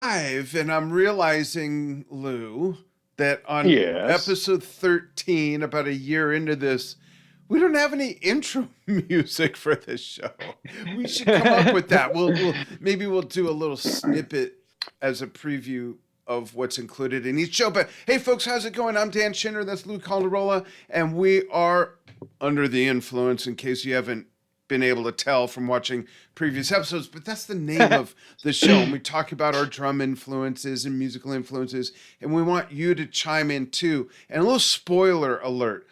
And I'm realizing, Lou, that on Yes. episode 13, about a year into this, we don't have any intro music for this show. We should come up with that. Maybe we'll do a little snippet as a preview of what's included in each show. But hey, folks, how's it going? I'm Dan Shinder. That's Lou Caldarola, and we are under the influence. In case you haven't been able to tell from watching previous episodes, but that's the name of the show. And we talk about our drum influences and musical influences, and we want you to chime in too. And a little spoiler alert.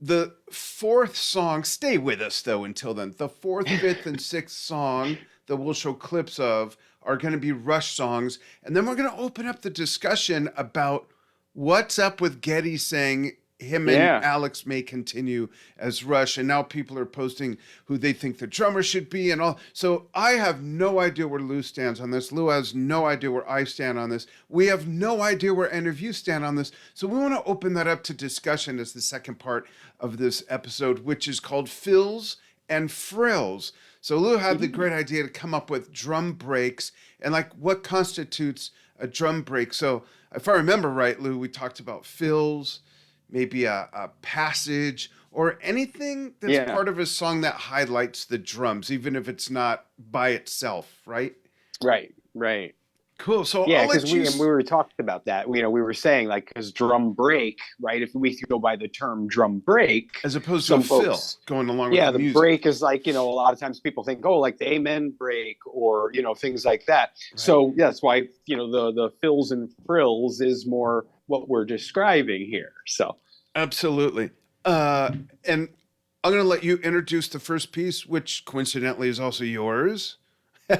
The fourth song, stay with us though until then. The fourth, fifth, and sixth song that we'll show clips of are going to be Rush songs. And then we're going to open up the discussion about what's up with Geddy saying him and Yeah. Alex may continue as Rush, and now people are posting who they think the drummer should be and all. So I have no idea where Lou stands on this. Lou has no idea where I stand on this. We have no idea where any of you stand on this. So we want to open that up to discussion as the second part of this episode, which is called Fills and Frills. So Lou had the great idea to come up with drum breaks and like what constitutes a drum break. So if I remember right, Lou, we talked about fills, maybe a passage, or anything that's Yeah. part of a song that highlights the drums, even if it's not by itself, right? Right. Right. Cool. So Yeah, I'll because let you. we were talking about that. We were saying like because drum break, right? If we go by the term drum break, As opposed to a some fill folks, going along with yeah, the the music. break is like a lot of times people think, oh, like the amen break or things like that. Right. So yeah, that's why the fills and frills is more what we're describing here. So Absolutely. And I'm going to let you introduce the first piece, which coincidentally is also yours.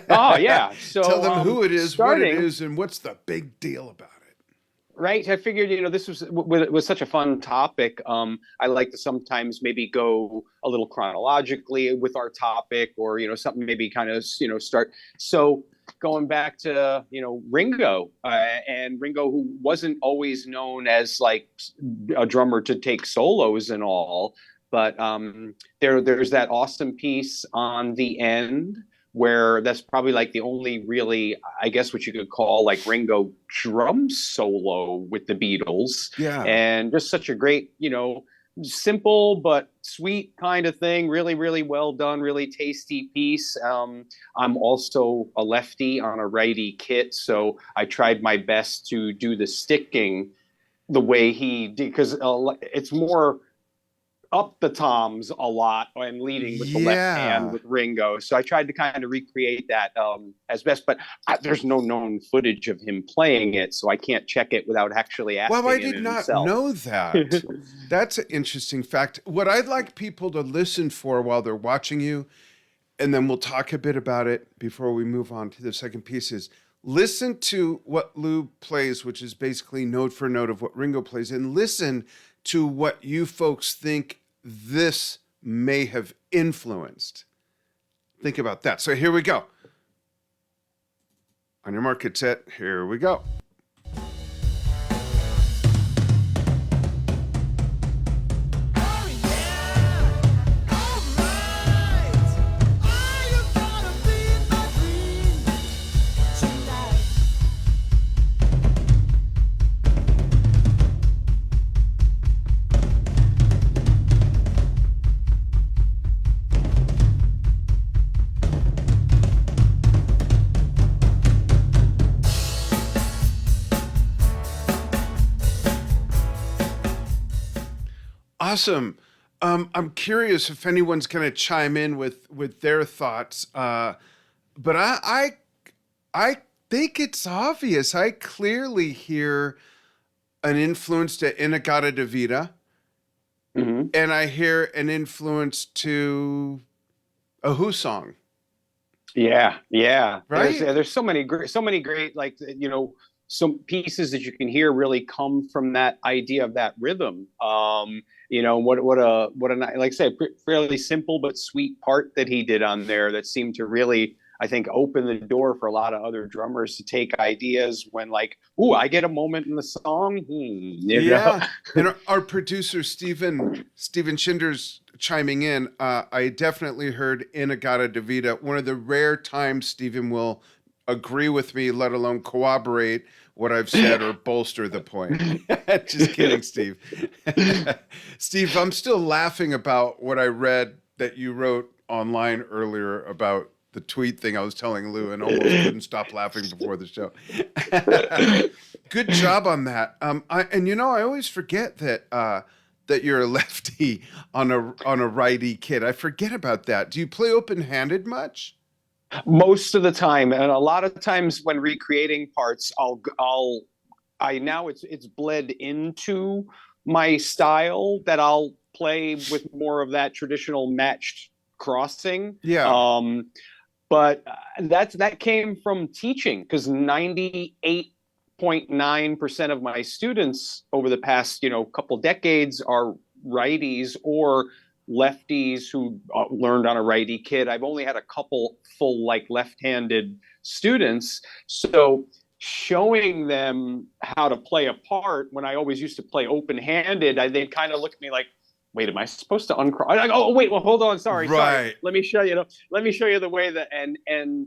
oh yeah, Tell so them who it is, what it starting. is, and what's the big deal about it. Right. I figured, this was such a fun topic. I like to sometimes maybe go a little chronologically with our topic or, something maybe kind of, start. So going back to, Ringo and Ringo, who wasn't always known as like a drummer to take solos and all, but there's that awesome piece on the end where that's probably like the only really, I guess what you could call like Ringo drum solo with the Beatles. Yeah. And just such a great, simple but sweet kind of thing. Really, really well done, really tasty piece. I'm also a lefty on a righty kit, so I tried my best to do the sticking the way he did because it's more up the toms a lot and leading with the left hand Yeah. with Ringo. So I tried to kind of recreate that as best, but there's no known footage of him playing it, so I can't check it without actually Well, I asking him did not himself. know that. That's an interesting fact. What I'd like people to listen for while they're watching you, and then we'll talk a bit about it before we move on to the second piece, is listen to what Lou plays, which is basically note for note of what Ringo plays, and listen to what you folks think this may have influenced. Think about that. So here we go. On your mark, get set. Here we go. Awesome. I'm curious if anyone's going to chime in with their thoughts. But I think it's obvious. I clearly hear an influence to Inagata Devita, Mm-hmm. and I hear an influence to a Who song, Yeah, yeah. There's right? so many great like some pieces that you can hear really come from that idea of that rhythm. Like I said, fairly simple but sweet part that he did on there that seemed to really, I think, open the door for a lot of other drummers to take ideas when like, ooh, I get a moment in the song. Yeah. And our producer Steven Schinders chiming in. I definitely heard Inagata Devita. One of the rare times Steven will agree with me, let alone corroborate what I've said or bolster the point. Just kidding, Steve. Steve, I'm still laughing about what I read that you wrote online earlier about the tweet thing I was telling Lou, and almost couldn't stop laughing before the show. Good job on that. I always forget that you're a lefty on a righty kid. I forget about that. Do you play open-handed much? Most of the time, and a lot of times when recreating parts, I now it's bled into my style that I'll play with more of that traditional matched crossing. Yeah. But that came from teaching, because 98.9% of my students over the past couple decades are righties or lefties who learned on a righty kit. I've only had a couple full left-handed students, so showing them how to play a part when I always used to play open-handed, they kind of look at me like, wait, am I supposed to uncross? Oh, wait, well, hold on, sorry. Let me show you. Let me show you the way that, and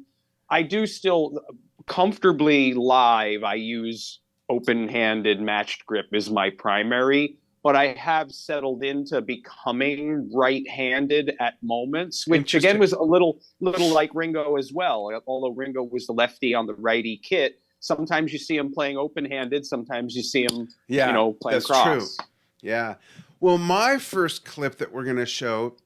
I do still comfortably live. I use open-handed matched grip as my primary, but I have settled into becoming right-handed at moments, which again was a little like Ringo as well. Although Ringo was the lefty on the righty kit, sometimes you see him playing open-handed, sometimes you see him, playing that's cross. True. Yeah. Well, my first clip that we're going to show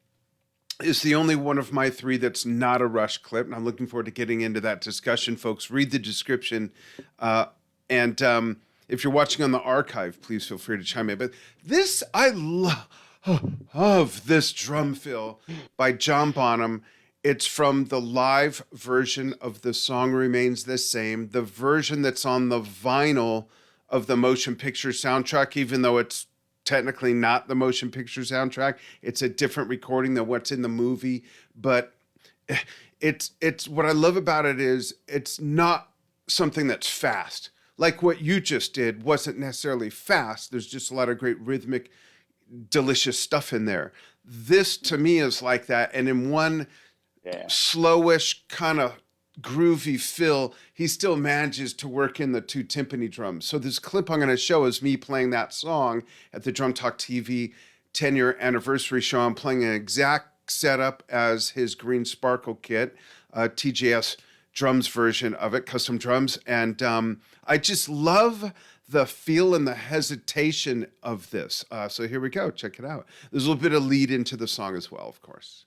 is the only one of my three that's not a Rush clip, and I'm looking forward to getting into that discussion, folks. Read the description, and if you're watching on the archive, please feel free to chime in. But this, I love this drum fill by John Bonham. It's from the live version of The Song Remains the Same, the version that's on the vinyl of the motion picture soundtrack, even though it's technically not the motion picture soundtrack. It's a different recording than what's in the movie. But it's what I love about it is it's not something that's fast. Like what you just did wasn't necessarily fast. There's just a lot of great rhythmic, delicious stuff in there. This to me is like that. And in one slowish kind of groovy fill, he still manages to work in the two timpani drums. So this clip I'm going to show is me playing that song at the Drum Talk TV 10-year anniversary show. I'm playing an exact setup as his Green Sparkle kit, TJS drums version of it, custom drums. And I just love the feel and the hesitation of this. So here we go. Check it out. There's a little bit of lead into the song as well, of course.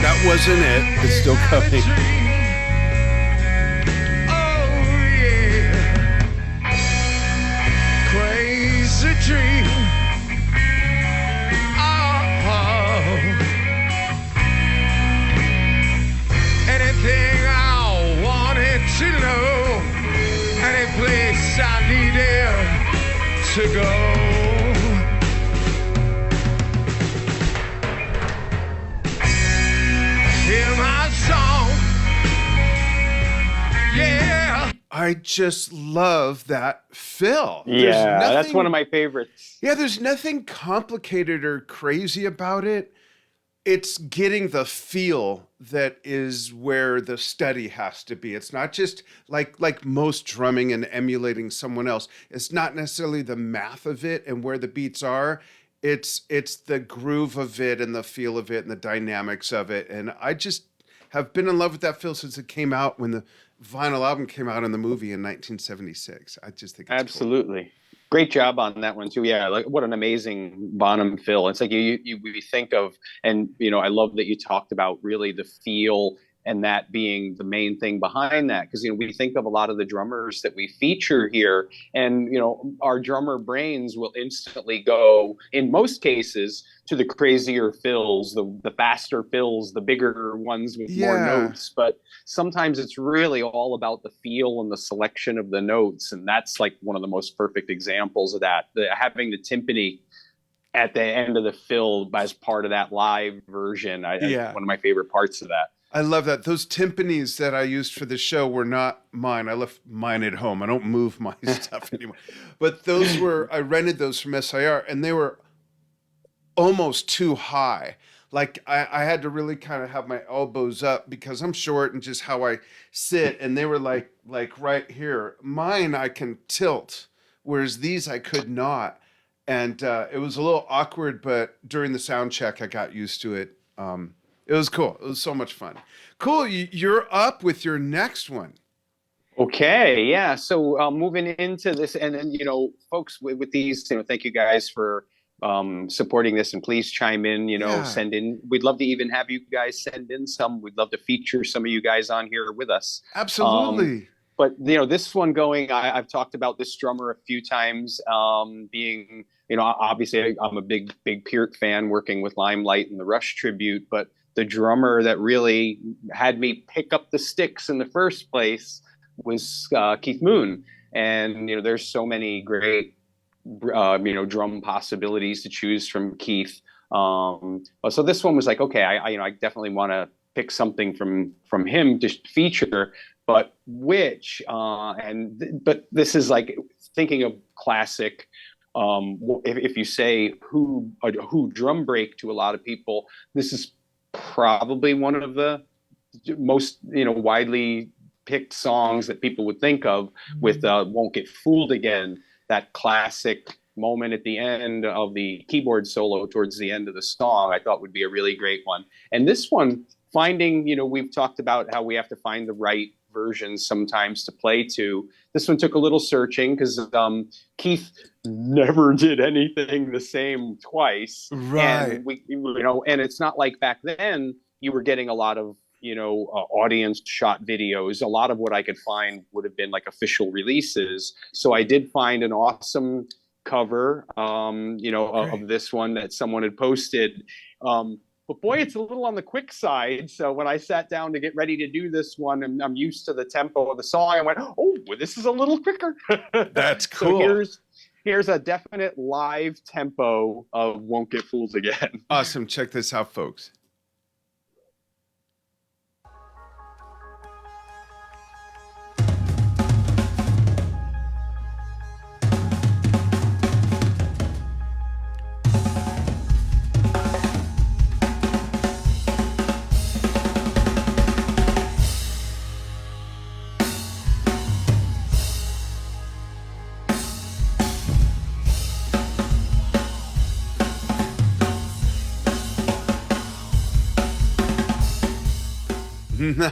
That wasn't it. It's still coming. Oh yeah, crazy dream. Oh, anything I wanted to know, any place I needed to go. I just love that fill. Yeah, that's one of my favorites. Yeah, there's nothing complicated or crazy about it. It's getting the feel that is where the study has to be. It's not just like most drumming and emulating someone else. It's not necessarily the math of it and where the beats are. It's the groove of it and the feel of it and the dynamics of it. And I just have been in love with that feel since it came out, when the vinyl album came out in the movie in 1976. I just think it's absolutely cool. Great job on that one too. Yeah, like what an amazing Bonham fill. It's like we think of, and I love that you talked about really the feel and that being the main thing behind that, because we think of a lot of the drummers that we feature here, and our drummer brains will instantly go, in most cases, to the crazier fills, the faster fills, the bigger ones with more notes. But sometimes it's really all about the feel and the selection of the notes, and that's like one of the most perfect examples of that. Having the timpani at the end of the fill as part of that live version. One of my favorite parts of that. I love that. Those timpanis that I used for the show were not mine. I left mine at home. I don't move my stuff anymore. But those were, I rented those from SIR, and they were almost too high. Like I had to really kind of have my elbows up because I'm short and just how I sit. And they were like right here. Mine I can tilt, whereas these I could not. And it was a little awkward, but during the sound check, I got used to it. It was cool. It was so much fun. Cool. You're up with your next one. Okay. Yeah. So moving into this, and then, folks with these, thank you guys for supporting this, and please chime in, send in. We'd love to even have you guys send in some. We'd love to feature some of you guys on here with us. Absolutely. But this one going, I've talked about this drummer a few times, being, obviously I'm a big Peart fan, working with Limelight and the Rush tribute, but the drummer that really had me pick up the sticks in the first place was Keith Moon. And, there's so many great, drum possibilities to choose from Keith. So this one was like, okay, I definitely want to pick something from him to feature, but but this is like thinking of classic. If you say who drum break to a lot of people, this is probably one of the most widely picked songs that people would think of, with Won't Get Fooled Again, that classic moment at the end of the keyboard solo towards the end of the song. I thought would be a really great one. And this one, finding, we've talked about how we have to find the right versions sometimes to play to. This one took a little searching because Keith never did anything the same twice. Right. And and it's not like back then you were getting a lot of, audience shot videos. A lot of what I could find would have been like official releases. So I did find an awesome cover, of this one that someone had posted. But boy, it's a little on the quick side. So when I sat down to get ready to do this one, and I'm used to the tempo of the song, I went, oh, well, this is a little quicker. That's cool. So here's a definite live tempo of Won't Get Fooled Again. Awesome. Check this out, folks.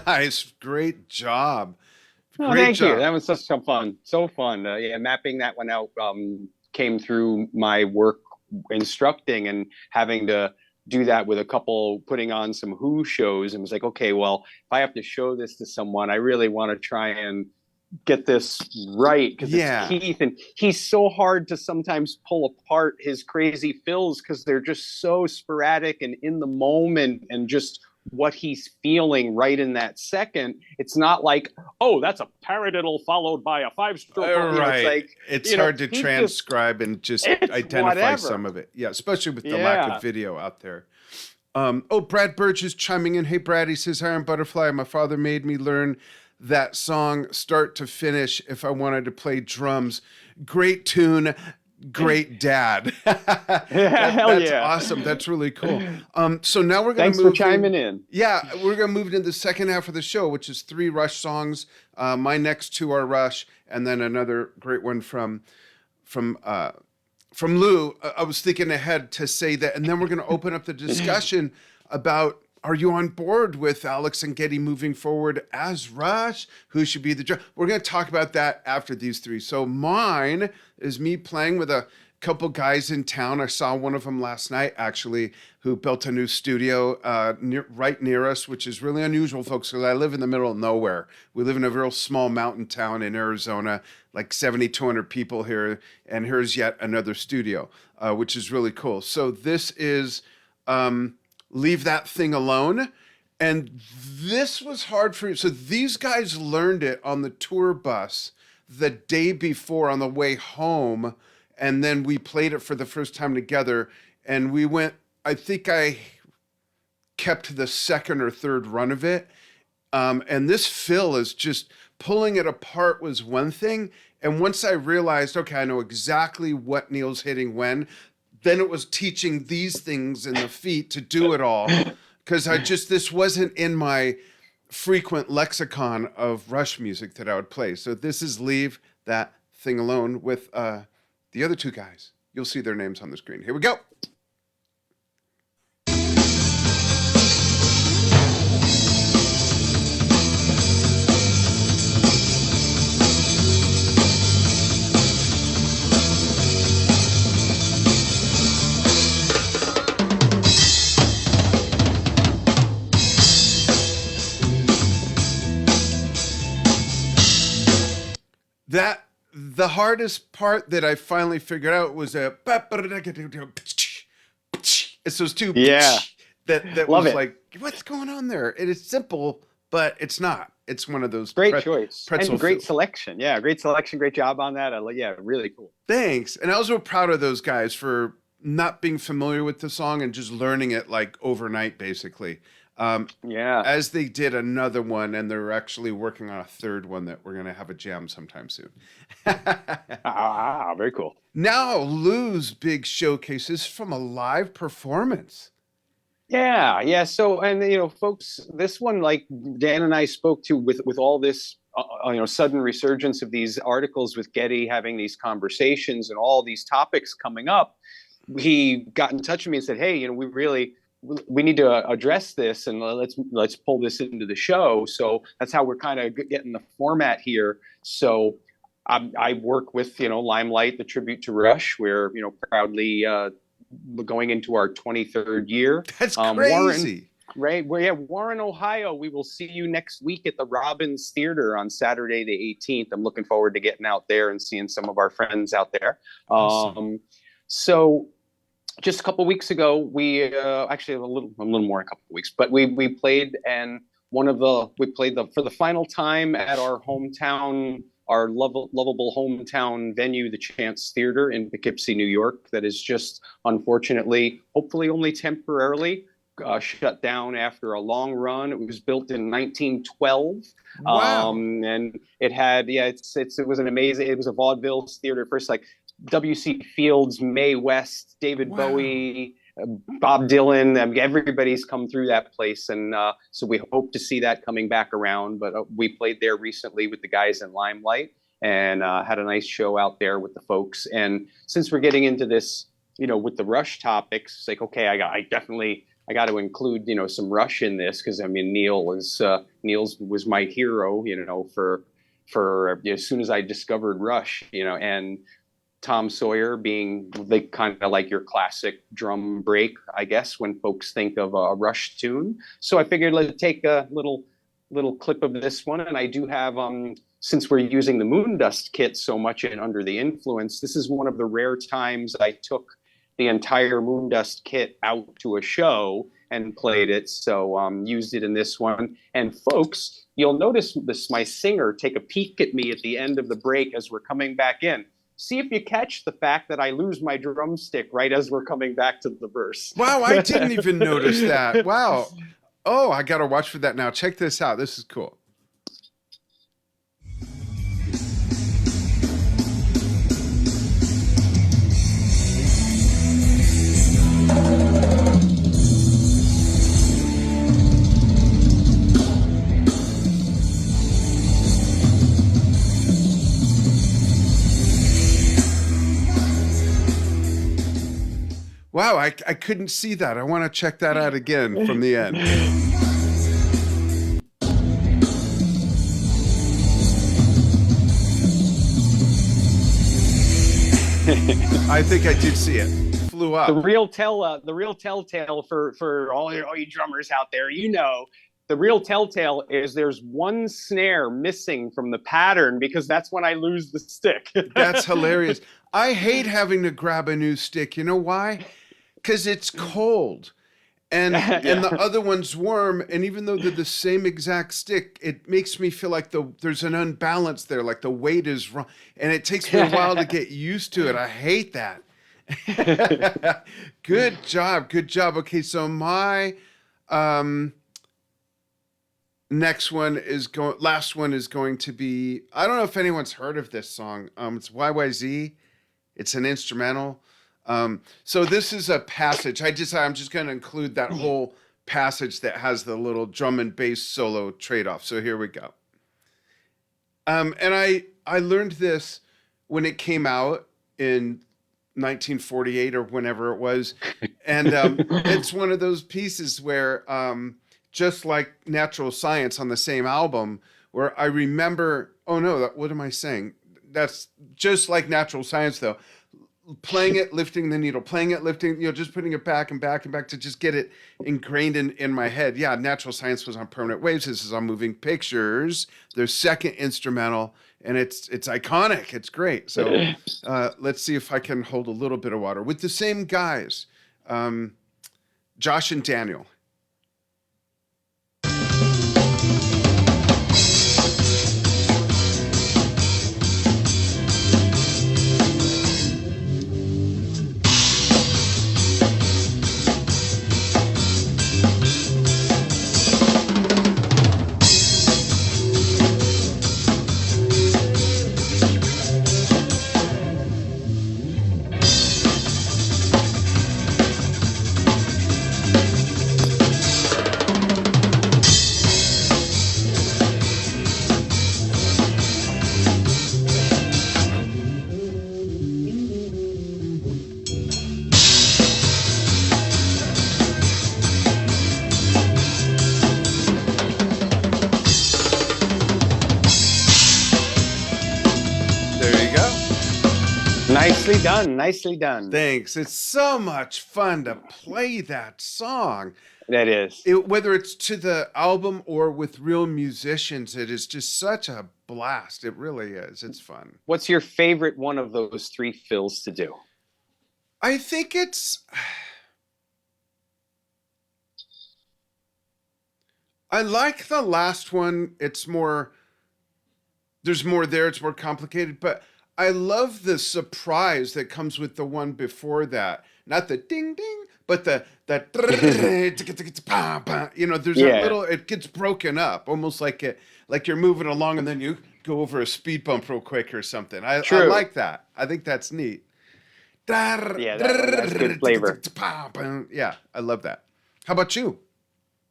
Nice. Great job. Thank you. That was such fun. So fun. Mapping that one out came through my work instructing and having to do that with putting on some Who shows, and was like, okay, well, if I have to show this to someone, I really want to try and get this right, because it's Keith, and he's so hard to sometimes pull apart his crazy fills because they're just so sporadic and in the moment, and just what he's feeling right in that second. It's not like, oh, that's a paradiddle followed by a 5-stroke. Right. It's hard to transcribe and just identify some of it. Yeah, especially with the lack of video out there. Brad Birch is chiming in. Hey, Brad, he says, Iron Butterfly, my father made me learn that song start to finish if I wanted to play drums. Great tune. Great dad. That's awesome. That's really cool. So now we're going to move. Thanks for chiming in. Yeah, we're going to move into the second half of the show, which is 3 Rush songs. My next 2 are Rush, and then another great one from Lou. I was thinking ahead to say that, and then we're going to open up the discussion about, are you on board with Alex and Geddy moving forward as Rush? Who should be the drummer? We're going to talk about that after these 3. So mine is me playing with a couple guys in town. I saw one of them last night, actually, who built a new studio right near us, which is really unusual, folks, because I live in the middle of nowhere. We live in a real small mountain town in Arizona, like 7,200 people here, and here's yet another studio, which is really cool. So this is... Leave That Thing Alone. And this was hard for you. So these guys learned it on the tour bus the day before on the way home. And then we played it for the first time together. and we went. I think I kept the second or third run of it, and this fill is just pulling it apart was one thing, and once I realized, okay, I know exactly what Neil's hitting when, then it was teaching these things in the feet to do it all, because this wasn't in my frequent lexicon of Rush music that I would play. So this is Leave That Thing Alone with the other two guys. You'll see their names on the screen. Here we go. The hardest part that I finally figured out was it's those two that Love was it. like, what's going on there? It is simple, but it's not. It's one of those Great choice and great fills. selection. Yeah, great selection. Great job on that. Really cool. Thanks. And I was real proud of those guys for not being familiar with the song and just learning it like overnight, basically. As they did another one, and they're actually working on a third one that we're going to have a jam sometime soon. Very cool. Now, Lou's big showcase is from a live performance. Yeah. So, and folks, this one, like Dan and I spoke to with all this, sudden resurgence of these articles with Geddy having these conversations and all these topics coming up, he got in touch with me and said, "Hey, we need to address this, and let's pull this into the show." So that's how we're kind of getting the format here. So I work with Limelight, the tribute to Rush. We're proudly going into our 23rd year. That's crazy. Warren, Ohio. We will see you next week at the Robbins Theater on Saturday the 18th. I'm looking forward to getting out there and seeing some of our friends out there. Awesome. So just a couple weeks ago, we actually a little more than a couple of weeks, but we played, and we played for the final time at our hometown, our lovable hometown venue, the Chance Theater in Poughkeepsie, New York. That is just unfortunately, hopefully only temporarily, shut down after a long run. It was built in 1912. Wow. And it had it was an amazing. It was a vaudeville theater first, like W.C. Fields, Mae West, David Bowie, Bob Dylan. Everybody's come through that place, and so we hope to see that coming back around. But we played there recently with the guys in Limelight, and had a nice show out there with the folks. And since we're getting into this, with the Rush topics, it's like, okay, I got to include some Rush in this, because Neil's was my hero, for as soon as I discovered Rush, and Tom Sawyer being kind of like your classic drum break, I guess, when folks think of a Rush tune. So I figured let's take a little clip of this one. And I do have, since we're using the Moondust kit so much in Under the Influence, this is one of the rare times I took the entire Moondust kit out to a show and played it. So used it in this one. And folks, you'll notice my singer take a peek at me at the end of the break as we're coming back in. See if you catch the fact that I lose my drumstick right as we're coming back to the verse. Wow, I didn't even notice that. Wow. Oh, I got to watch for that now. Check this out. This is cool. Wow, I couldn't see that. I want to check that out again from the end. I think I did see it. Flew up. The real telltale for all you drummers out there, the real telltale is there's one snare missing from the pattern, because that's when I lose the stick. That's hilarious. I hate having to grab a new stick. You know why? Because it's cold, and the other one's warm, and even though they're the same exact stick, it makes me feel like there's an unbalance there, like the weight is wrong, and it takes me a while to get used to it. I hate that. Good job. Good job. Okay, so my last one is going to be, I don't know if anyone's heard of this song. It's YYZ. It's an instrumental. So this is a passage. I'm just going to include that whole passage that has the little drum and bass solo trade-off. So here we go. And I learned this when it came out in 1948 or whenever it was. And it's one of those pieces where just like Natural Science on the same album, where I remember, what am I saying? That's just like Natural Science, though. Playing it, lifting the needle, playing it, lifting, just putting it back and back and back to just get it ingrained in my head. Yeah, Natural Science was on Permanent Waves. This is on Moving Pictures, their second instrumental, and it's iconic. It's great. So let's see if I can hold a little bit of water with the same guys, Josh and Daniel. Nicely done. Nicely done. Thanks. It's so much fun to play that song. That is. Whether it's to the album or with real musicians, it is just such a blast. It really is. It's fun. What's your favorite one of those three fills to do? I think I like the last one. There's more there. It's more complicated, but I love the surprise that comes with the one before that. Not the ding ding, but that there's a little, it gets broken up, almost like you're moving along and then you go over a speed bump real quick or something. I like that. I think that's neat. Yeah, that's good flavor. Yeah, I love that. How about you?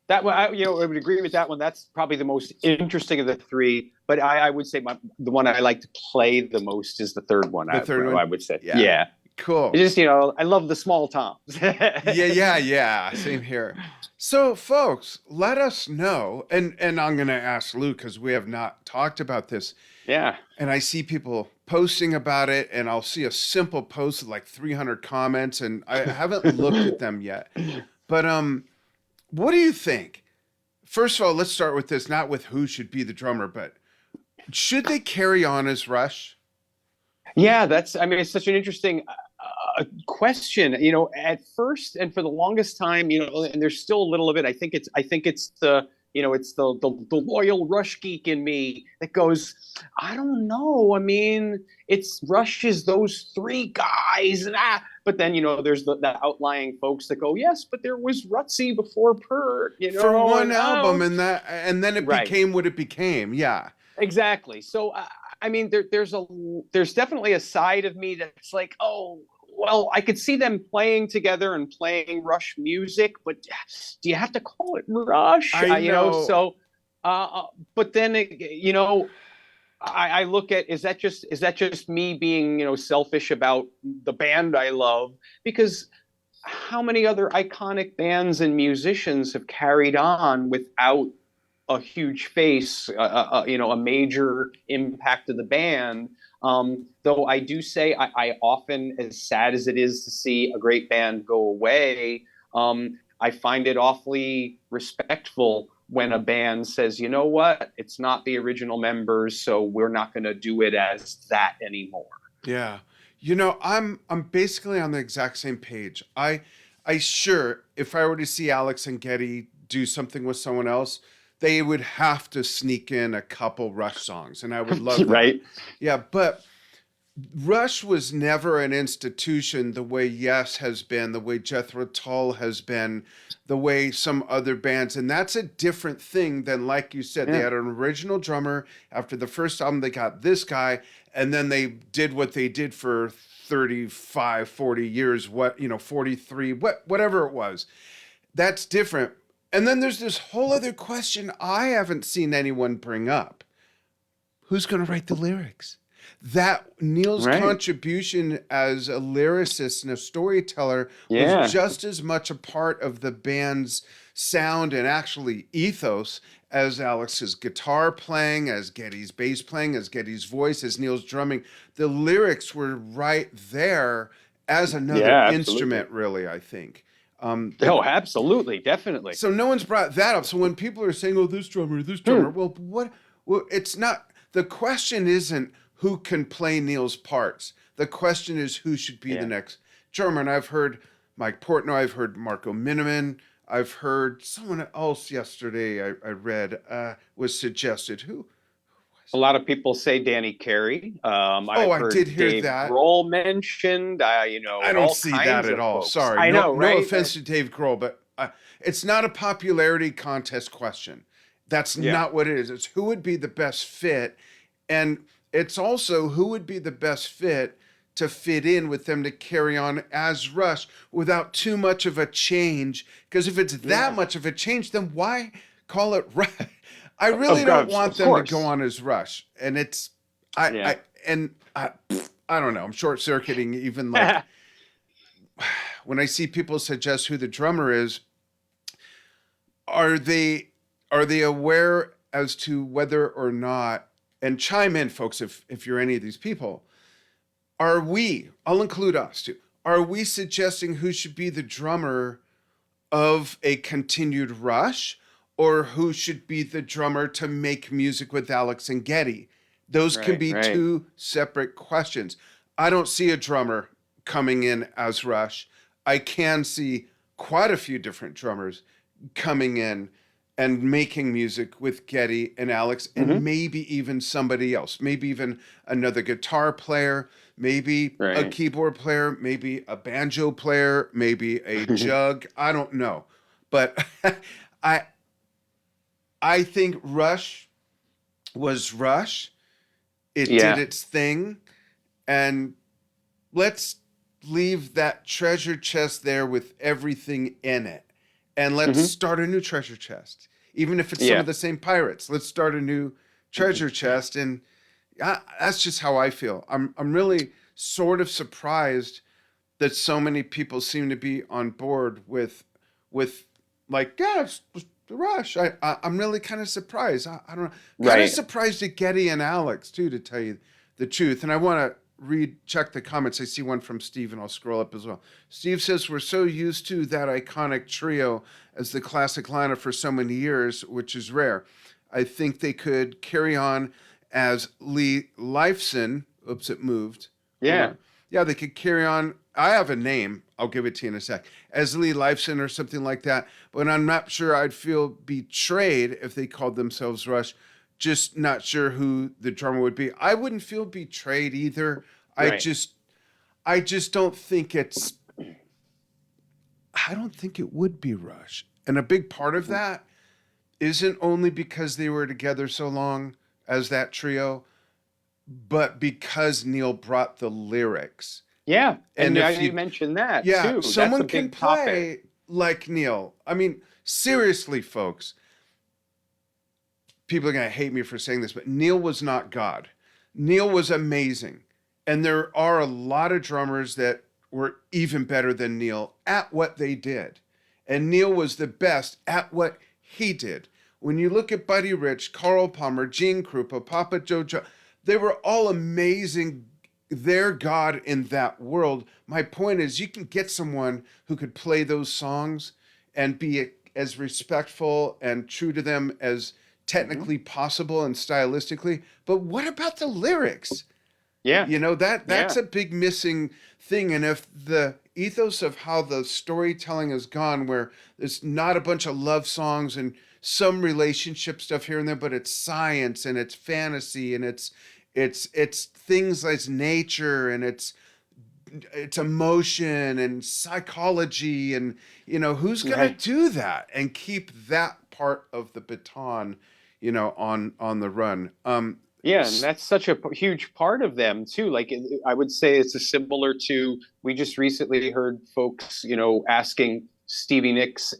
That one, I would agree with that one. That's probably the most interesting of the three. But I would say the one I like to play the most is the third one. The third one, I would say. Yeah. Cool. It's just, I love the small toms. Yeah. Same here. So, folks, let us know. And I'm going to ask Lou because we have not talked about this. Yeah. And I see people posting about it, and I'll see a simple post with like 300 comments, and I haven't looked at them yet. But what do you think? First of all, let's start with this, not with who should be the drummer, but should they carry on as Rush? Yeah, it's such an interesting question. At first and for the longest time, and there's still a little of it. I think it's the the loyal Rush geek in me that goes, I don't know. I mean, it's Rush is those three guys, but then there's the outlying folks that go, yes, but there was Rutsy before Pert, for one album, and then it became what it became. Yeah, exactly. So there's definitely a side of me that's like, oh, well, I could see them playing together and playing Rush music, but do you have to call it Rush? I know. So, but then, I look at, is that just me being, selfish about the band I love? Because how many other iconic bands and musicians have carried on without a huge face, a major impact of the band? Though I do say I often, as sad as it is to see a great band go away, I find it awfully respectful when a band says, you know what, it's not the original members, so we're not going to do it as that anymore. Yeah. I'm basically on the exact same page. I sure, if I were to see Alex and Geddy do something with someone else, they would have to sneak in a couple Rush songs, and I would love that. Right. Yeah, but Rush was never an institution the way Yes has been, the way Jethro Tull has been, the way some other bands. And that's a different thing than, like you said, they Yeah. had an original drummer. After the first album, they got this guy, and then they did what they did for 35, 40 years, 43, whatever it was. That's different. And then there's this whole other question I haven't seen anyone bring up. Who's going to write the lyrics? That Neil's Right. contribution as a lyricist and a storyteller Yeah. was just as much a part of the band's sound and actually ethos as Alex's guitar playing, as Geddy's bass playing, as Geddy's voice, as Neil's drumming. The lyrics were right there as another Yeah, absolutely. instrument, really, I think. Oh, absolutely, definitely. So no one's brought that up. So when people are saying, "Oh, this drummer," well, what? Well, it's not. The question isn't who can play Neil's parts. The question is who should be the next drummer. And I've heard Mike Portnoy. I've heard Marco Minnemann. I've heard someone else yesterday. I read was suggested. Who? A lot of people say Danny Carey. I did hear Dave that. Grohl mentioned. I don't see that at all. Folks. Sorry. I know, right? No offense to Dave Grohl, but it's not a popularity contest question. That's not what it is. It's who would be the best fit. And it's also who would be the best fit to fit in with them to carry on as Rush without too much of a change. Because if it's that much of a change, then why call it Rush? I really don't want them to go on as Rush. And it's, I don't know. I'm short circuiting even like when I see people suggest who the drummer is, are they aware as to whether or not, and chime in, folks, if you're any of these people, I'll include us too, are we suggesting who should be the drummer of a continued Rush, or who should be the drummer to make music with Alex and Geddy? Those can be two separate questions. I don't see a drummer coming in as Rush. I can see quite a few different drummers coming in and making music with Geddy and Alex, and maybe even somebody else, maybe even another guitar player, maybe a keyboard player, maybe a banjo player, maybe a jug. I don't know. But I think Rush was Rush. It did its thing. And let's leave that treasure chest there with everything in it. And let's start a new treasure chest. Even if it's some of the same pirates, let's start a new treasure chest. And that's just how I feel. I'm really sort of surprised that so many people seem to be on board with like, it's the Rush. I'm really kind of surprised. I don't know. Kind of surprised at Geddy and Alex too, to tell you the truth. And I want to check the comments. I see one from Steve, and I'll scroll up as well. Steve says, we're so used to that iconic trio as the classic lineup for so many years, which is rare. I think they could carry on as Lee Lifeson. Oops, it moved. Yeah. Yeah, they could carry on. I have a name. I'll give it to you in a sec. As Lee Lifeson or something like that. But I'm not sure I'd feel betrayed if they called themselves Rush. Just not sure who the drummer would be. I wouldn't feel betrayed either. I just don't think I don't think it would be Rush. And a big part of that isn't only because they were together so long as that trio, but because Neil brought the lyrics. Yeah, and if you mentioned that yeah, too. Someone That's a can big play topic. like Neil. I mean, seriously, folks. People are going to hate me for saying this, but Neil was not God. Neil was amazing. And there are a lot of drummers that were even better than Neil at what they did. And Neil was the best at what he did. When you look at Buddy Rich, Carl Palmer, Gene Krupa, Papa Joe, they were all amazing. They're God in that world. My point is, you can get someone who could play those songs and be as respectful and true to them as technically possible and stylistically. But what about the lyrics? Yeah. You know, that's a big missing thing. And if the ethos of how the storytelling has gone, where there's not a bunch of love songs and some relationship stuff here and there, but it's science and it's fantasy and it's It's things like nature, and it's emotion and psychology, and who's gonna Right. do that and keep that part of the baton, on the run. Yeah, and that's such a huge part of them too. Like I would say it's a similar to we just recently heard folks, asking Stevie Nicks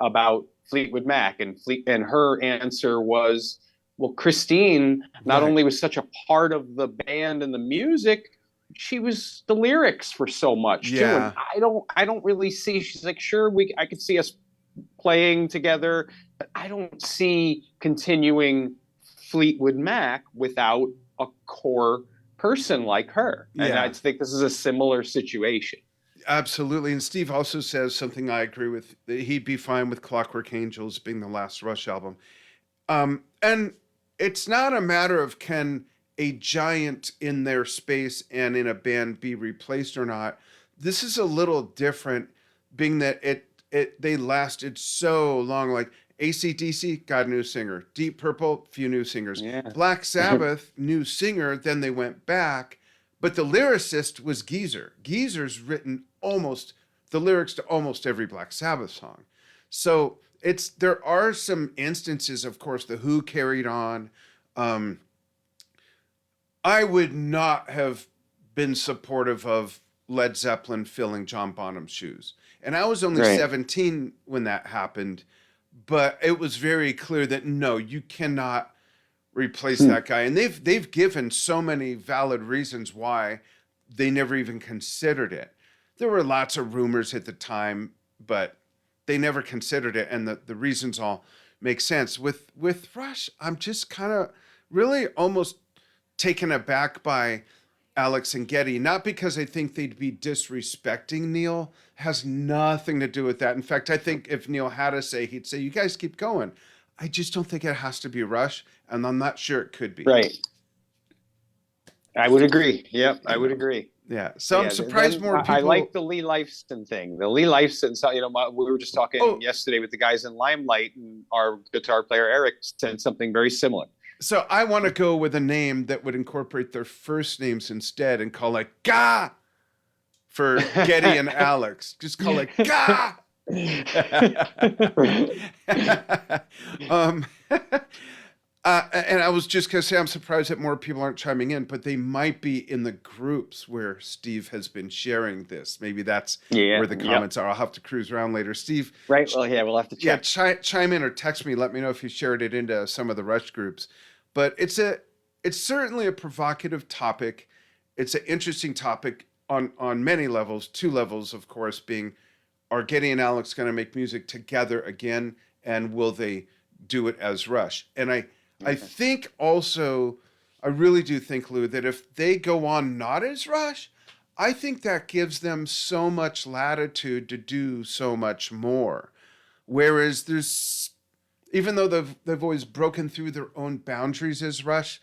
about Fleetwood Mac, and her answer was, well, Christine not Right. only was such a part of the band and the music, she was the lyrics for so much too. And Yeah. I don't really see. She's like, sure, I could see us playing together, but I don't see continuing Fleetwood Mac without a core person like her. And I Yeah. think this is a similar situation. Absolutely. And Steve also says something I agree with, that he'd be fine with Clockwork Angels being the last Rush album. And it's not a matter of can a giant in their space and in a band be replaced or not. This is a little different, being that they lasted so long. Like AC/DC got a new singer, Deep Purple, few new singers, Yeah. Black Sabbath, new singer, then they went back. But the lyricist was Geezer. Geezer's written almost the lyrics to almost every Black Sabbath song. So there are some instances, of course, the Who carried on. I would not have been supportive of Led Zeppelin filling John Bonham's shoes. And I was only Right. 17 when that happened, but it was very clear that no, you cannot replace that guy. And they've given so many valid reasons why they never even considered it. There were lots of rumors at the time, but they never considered it, and the reasons all make sense. With Rush, I'm just kind of really almost taken aback by Alex and Geddy, not because I think they'd be disrespecting Neil, has nothing to do with that. In fact, I think if Neil had a say, he'd say, you guys keep going. I just don't think it has to be Rush, and I'm not sure it could be. Right. I would agree. Yep, I would agree. Yeah. So I'm surprised more people. I like the Lee Lifeson thing. The Lee Lifeson, we were just talking yesterday with the guys in Limelight, and our guitar player Eric said something very similar. So I want to go with a name that would incorporate their first names instead and call it Gah for Geddy and Alex. Just call it Gah. And I was just going to say, I'm surprised that more people aren't chiming in, but they might be in the groups where Steve has been sharing this. Maybe that's where the comments are. I'll have to cruise around later. Steve. Right. Well, yeah, we'll have to check. Yeah, chime in or text me. Let me know if you shared it into some of the Rush groups. But it's certainly a provocative topic. It's an interesting topic on many levels. 2 levels, of course, being, are Geddy and Alex going to make music together again? And will they do it as Rush? And I think also, I really do think, Lou, that if they go on not as Rush, I think that gives them so much latitude to do so much more. Whereas even though they've always broken through their own boundaries as Rush,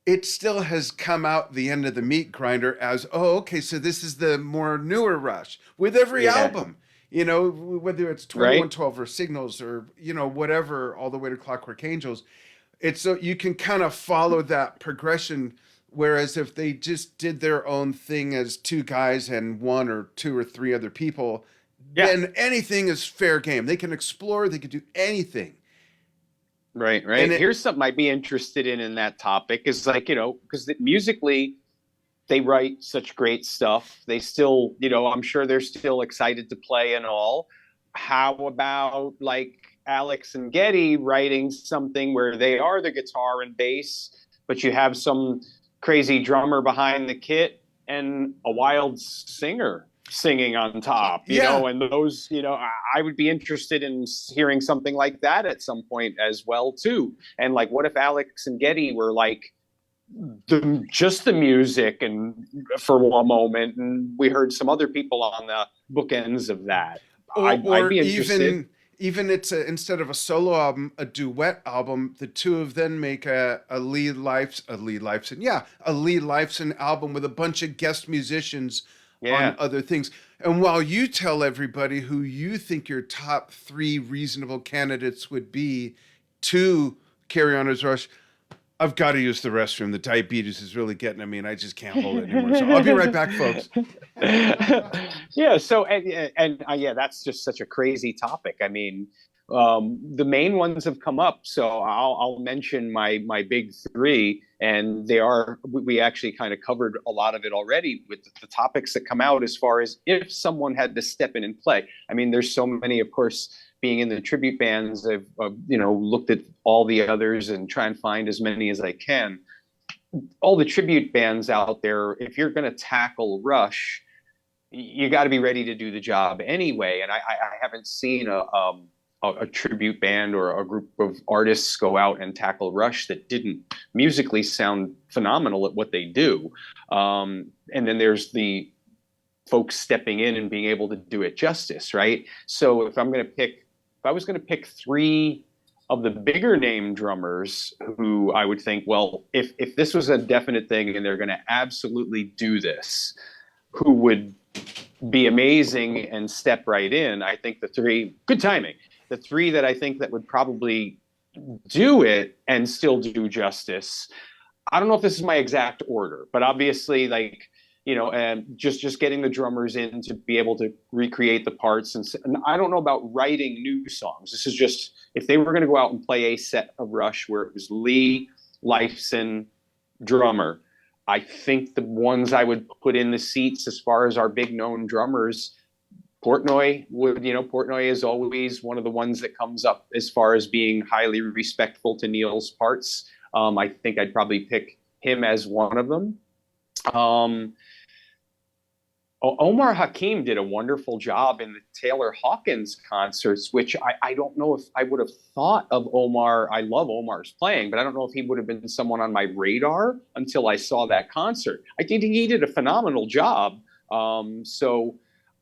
it still has come out the end of the meat grinder as, okay, so this is the more newer Rush with every album. Whether it's 2112 or Signals or, whatever, all the way to Clockwork Angels. It's so you can kind of follow that progression. Whereas if they just did their own thing as 2 guys and 1 or 2 or 3 other people, then anything is fair game. They can explore, they can do anything. Right. And here's something I'd be interested in that topic is because musically, they write such great stuff. They still, I'm sure they're still excited to play and all. How about Alex and Geddy writing something where they are the guitar and bass, but you have some crazy drummer behind the kit and a wild singer singing on top, you know, and those, I would be interested in hearing something like that at some point as well too. And what if Alex and Geddy were just the music and for one moment, and we heard some other people on the bookends of that. I'd be interested. Even it's instead of a solo album, a duet album. The 2 of them make a Lee Lifeson album with a bunch of guest musicians on other things. And while you tell everybody who you think your top 3 reasonable candidates would be to carry on as Rush, I've got to use the restroom. The diabetes is really getting at me, and I just can't hold it anymore. So I'll be right back, folks. Yeah. So yeah, that's just such a crazy topic. I mean, the main ones have come up, so I'll mention my big three, and we actually kind of covered a lot of it already with the topics that come out as far as if someone had to step in and play. I mean, there's so many, of course. Being in the tribute bands, I've looked at all the others and try and find as many as I can. All the tribute bands out there, if you're going to tackle Rush, you got to be ready to do the job anyway. And I haven't seen a tribute band or a group of artists go out and tackle Rush that didn't musically sound phenomenal at what they do. And then there's the folks stepping in and being able to do it justice, right? So if I was going to pick three of the bigger name drummers who I would think, well, if this was a definite thing and they're going to absolutely do this, who would be amazing and step right in? I think good timing. The three that I think that would probably do it and still do justice. I don't know if this is my exact order, but obviously and just getting the drummers in to be able to recreate the parts. And I don't know about writing new songs. This is just, if they were going to go out and play a set of Rush where it was Lee, Lifeson, drummer, I think the ones I would put in the seats as far as our big known drummers, Portnoy is always one of the ones that comes up as far as being highly respectful to Neil's parts. I think I'd probably pick him as one of them. Omar Hakim did a wonderful job in the Taylor Hawkins concerts, which I don't know if I would have thought of Omar. I love Omar's playing, but I don't know if he would have been someone on my radar until I saw that concert. I think he did a phenomenal job. So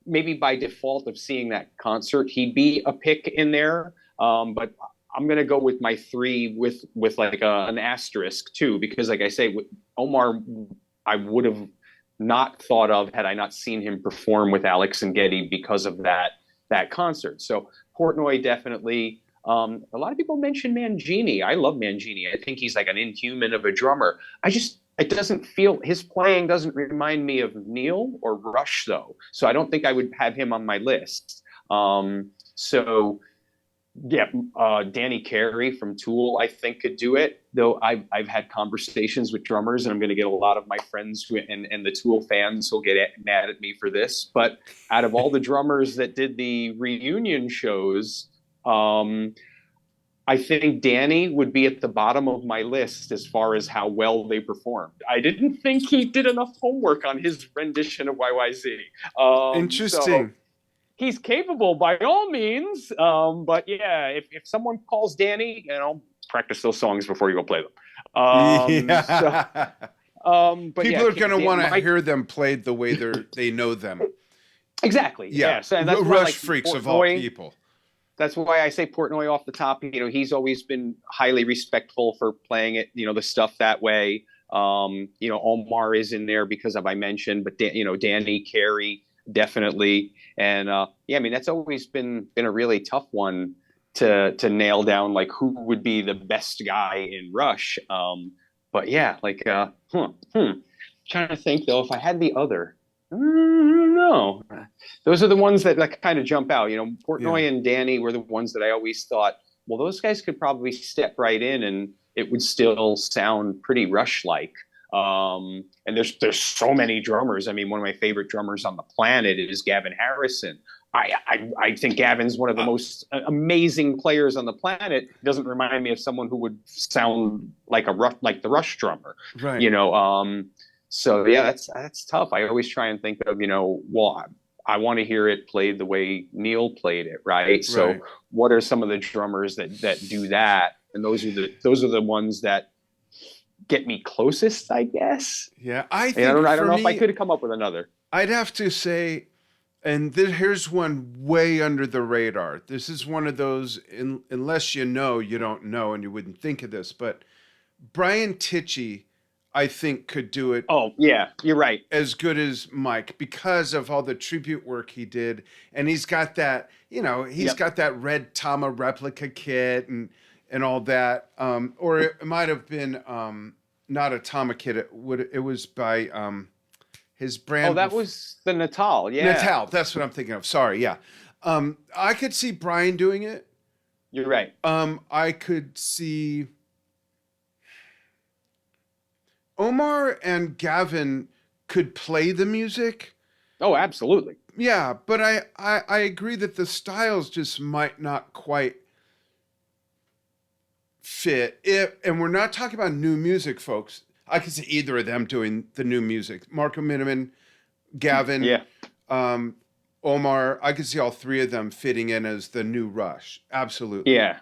maybe by default of seeing that concert, he'd be a pick in there. But I'm going to go with my three with like an asterisk too, because like I say, with Omar, I would have not thought of had I not seen him perform with Alex and Geddy because of that concert. So Portnoy definitely. A lot of people mention Mangini. I love Mangini. I think he's like an inhuman of a drummer. It doesn't feel, his playing doesn't remind me of Neil or Rush though. So I don't think I would have him on my list. Danny Carey from Tool, I think could do it. Though I've had conversations with drummers, and I'm going to get a lot of my friends and the Tool fans who'll get mad at me for this. But out of all the drummers that did the reunion shows, I think Danny would be at the bottom of my list as far as how well they performed. I didn't think he did enough homework on his rendition of YYZ. Interesting. So he's capable by all means. But yeah, if someone calls Danny, practice those songs before you go play them. But people are going to want to hear them played the way they know them. Exactly. Yeah. So that's Rush freaks of all people. That's why I say Portnoy off the top. He's always been highly respectful for playing it, the stuff that way. Omar is in there because of I mentioned, but Danny Carey definitely. And that's always been a really tough one to nail down, like who would be the best guy in Rush. But yeah, trying to think though, if I had the other, no, those are the ones that kind of jump out. Portnoy and Danny were the ones that I always thought, well, those guys could probably step right in and it would still sound pretty Rush-like. And there's so many drummers. I mean, one of my favorite drummers on the planet is Gavin Harrison. I think Gavin's one of the most amazing players on the planet. It doesn't remind me of someone who would sound like the Rush drummer, right? So yeah, that's tough. I always try and think of, I want to hear it played the way Neil played it, right? So what are some of the drummers that do that? And those are the ones that get me closest, I guess. Yeah, I don't know if I could have come up with another. I'd have to say, and here's one way under the radar. This is one of those, unless you don't know, and you wouldn't think of this, but Brian Tichy, I think, could do it. Oh, yeah, you're right. As good as Mike because of all the tribute work he did. And he's got that, got that red Tama replica kit. And and all that. Or it might have been not Atomic Kid. It was by his brand. Oh, that was the Natal. Yeah. Natal. That's what I'm thinking of. Sorry. Yeah. I could see Brian doing it. You're right. I could see Omar and Gavin could play the music. Oh, absolutely. Yeah, but I agree that the styles just might not quite fit. And we're not talking about new music, folks. I could see either of them doing the new music. Marco Minnemann, Gavin, Yeah. Omar. I could see all three of them fitting in as the new Rush. Absolutely. Yeah.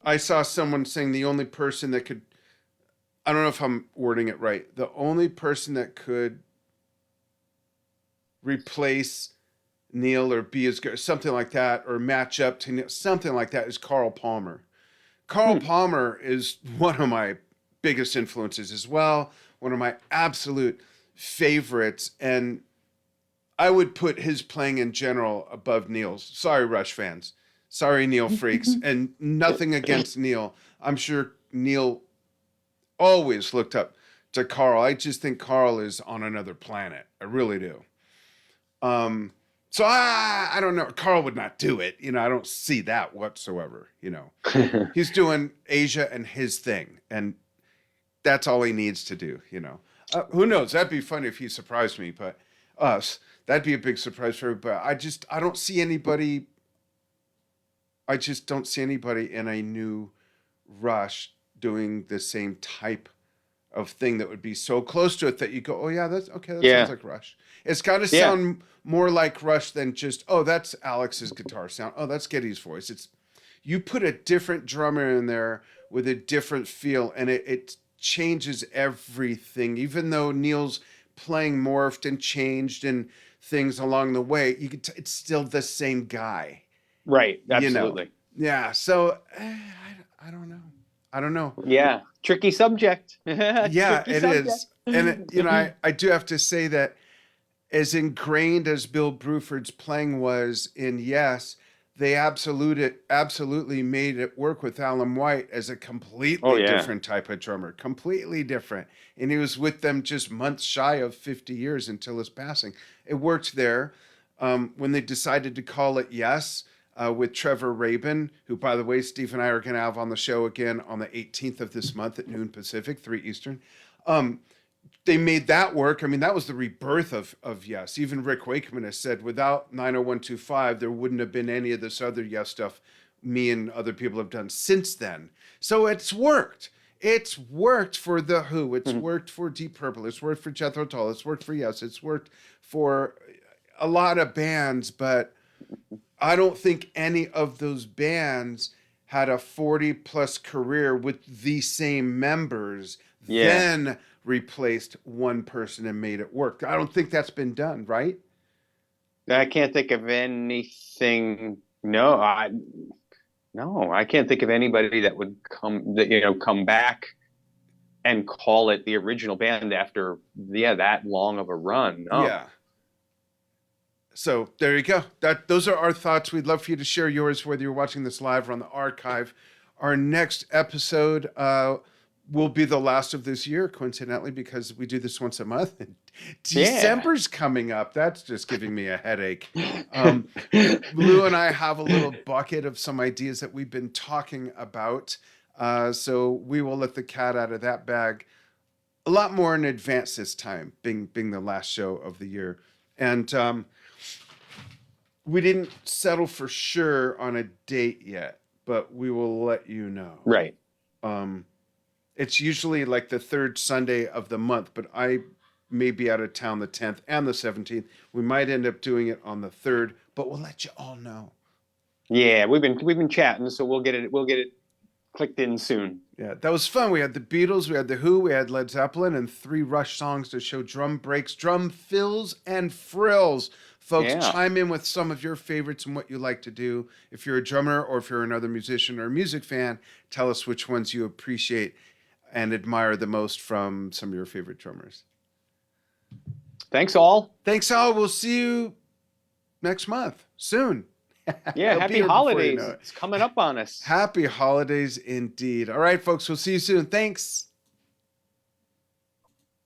I saw someone saying the only person that could, I don't know if I'm wording it right, the only person that could replace Neil or be as good, something like that, or match up to Neil, something like that, is Carl Palmer. Carl Palmer is one of my biggest influences as well, one of my absolute favorites, and I would put his playing in general above Neil's. Sorry, Rush fans. Sorry, Neil freaks. And nothing against Neil. I'm sure Neil always looked up to Carl. I just think Carl is on another planet. I really do. So I don't know. Carl would not do it. I don't see that whatsoever. He's doing Asia and his thing. And that's all he needs to do, Who knows? That'd be funny if he surprised me, but us, that'd be a big surprise for everybody. I don't see anybody. I just don't see anybody in a new Rush doing the same type of thing that would be so close to it that you go, oh yeah, that's okay. That sounds like Rush. It's got to sound more like Rush than just, oh, that's Alex's guitar sound. Oh, that's Geddy's voice. It's, you put a different drummer in there with a different feel, and it changes everything. Even though Neil's playing morphed and changed and things along the way, it's still the same guy. Right. Absolutely. Yeah. So I don't know. Yeah. Tricky subject. Yeah, it is. And I do have to say that as ingrained as Bill Bruford's playing was in Yes, they absolutely made it work with Alan White as a completely different type of drummer, completely different. And he was with them just months shy of 50 years until his passing. It worked there. When they decided to call it Yes, with Trevor Rabin, who, by the way, Steve and I are going to have on the show again on the 18th of this month at noon Pacific, 3 Eastern. They made that work. I mean, that was the rebirth of Yes. Even Rick Wakeman has said, without 90125, there wouldn't have been any of this other Yes stuff me and other people have done since then. So it's worked. It's worked for The Who. It's worked for Deep Purple. It's worked for Jethro Tull. It's worked for Yes. It's worked for a lot of bands, but I don't think any of those bands had a 40-plus career with the same members, then replaced one person and made it work. I don't think that's been done, right? I can't think of anything. No, I can't think of anybody that would come back and call it the original band after that long of a run. No. Yeah. So there you go. Those are our thoughts. We'd love for you to share yours, whether you're watching this live or on the archive. Our next episode will be the last of this year, coincidentally, because we do this once a month. December's coming up. That's just giving me a headache. Lou and I have a little bucket of some ideas that we've been talking about. So we will let the cat out of that bag a lot more in advance this time, being the last show of the year. And we didn't settle for sure on a date yet, but we will let you know. Right. It's usually like the third Sunday of the month, but I may be out of town the 10th and the 17th. We might end up doing it on the 3rd, but we'll let you all know. Yeah, we've been chatting, so we'll get it clicked in soon. Yeah, that was fun. We had the Beatles, we had the Who, we had Led Zeppelin, and 3 Rush songs to show drum breaks, drum fills, and frills. Folks, chime in with some of your favorites and what you like to do. If you're a drummer or if you're another musician or a music fan, tell us which ones you appreciate and admire the most from some of your favorite drummers. Thanks all. Thanks all. We'll see you next month. Soon. Yeah, He'll be happy here before you holidays. know it. It's coming up on us. Happy holidays indeed. All right, folks, we'll see you soon. Thanks.